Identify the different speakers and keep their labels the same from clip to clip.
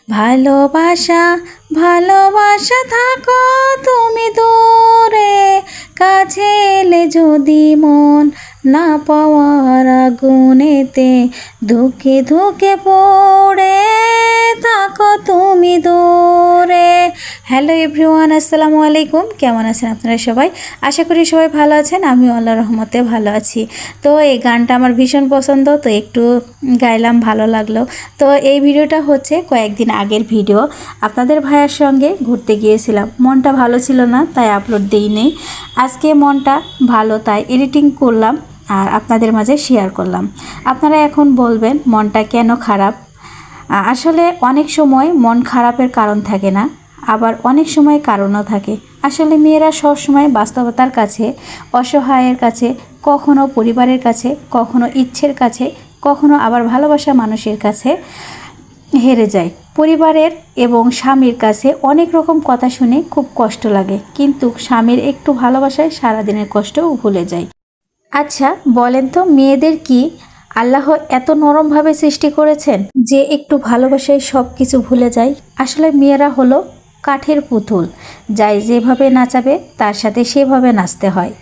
Speaker 1: ভালোবাসা ভালোবাসা থাকো তুমি দূরে, কাছে এলে যদি মন না পাওয়ার আগুনেতে ধুকে ধুকে পড়ে থাকো তুমি দূরে। হ্যালো এভরিওয়ান, আসসালামু আলাইকুম। কেমন আছেন আপনারা সবাই? আশা করি সবাই ভালো আছেন। আমি আল্লাহর রহমতে ভালো আছি। তো এই গানটা আমার ভীষণ পছন্দ, তো একটু গাইলাম, ভালো লাগলো। তো এই ভিডিওটা হচ্ছে কয়েকদিন আগের ভিডিও। আপনাদের ভাইয়ের সঙ্গে ঘুরতে গিয়েছিলাম, মনটা ভালো ছিল না তাই আপলোড দিইনি। আজকে মনটা ভালো তাই এডিটিং করলাম আর আপনাদের মাঝে শেয়ার করলাম। আপনারা এখন বলবেন মনটা কেন খারাপ। আসলে অনেক সময় মন খারাপের কারণ থাকে না, আবার অনেক সময় কারণও থাকে। আসলে মেয়েরা সবসময় বাস্তবতার কাছে, অসহায়ের কাছে, কখনো পরিবারের কাছে, কখনো ইচ্ছের কাছে, কখনো আবার ভালোবাসা মানুষের কাছে হেরে যায়। পরিবারের এবং স্বামীর কাছে অনেক রকম কথা শুনে খুব কষ্ট লাগে, কিন্তু স্বামীর একটু ভালোবাসায় সারাদিনের কষ্টও ভুলে যায়। আচ্ছা বলেন তো, মেয়েদের কি আল্লাহ এত নরমভাবে সৃষ্টি করেছেন যে একটু ভালোবাসায় সব কিছু ভুলে যায়? আসলে মেয়েরা হলো কাঠের পুতুল, যাই যেভাবে নাচাবে তার সাথে সেভাবে নাচতে হয়।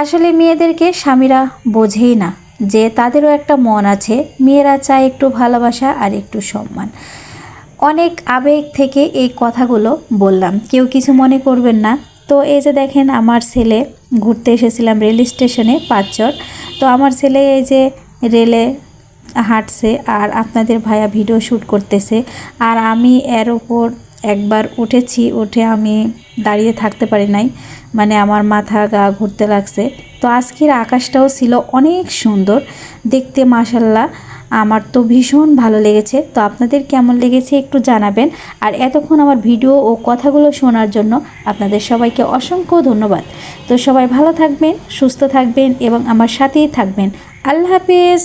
Speaker 1: আসলে মেয়েদেরকে স্বামীরা বোঝেই না যে তাদেরও একটা মন আছে। মেয়েরা চায় একটু ভালোবাসা আর একটু সম্মান। অনেক আবেগ থেকে এই কথাগুলো বললাম, কেউ কিছু মনে করবেন না। তো এই যে দেখেন, আমার ছেলে ঘুরতে এসেছিলাম রেল স্টেশনে পাঁচচর। তো আমার ছেলে এই যে রেলে হাঁটছে আর আপনাদের ভাইয়া ভিডিও শ্যুট করতেছে, আর আমি এর ওপর একবার উঠেছি, উঠে আমি দাঁড়িয়ে থাকতে পারি নাই, মানে আমার মাথা গা ঘুরতে লাগছে। তো আজকের আকাশটাও ছিল অনেক সুন্দর দেখতে, মাশাল্লাহ। আমার তো ভীষণ ভালো লেগেছে। তো আপনাদের কেমন লেগেছে একটু জানাবেন। আর এতক্ষণ আমার ভিডিও ও কথাগুলো শোনার জন্য আপনাদের সবাইকে অসংখ্য ধন্যবাদ। তো সবাই ভালো থাকবেন, সুস্থ থাকবেন এবং আমার সাথেই থাকবেন। আল্লাহ হাফেজ।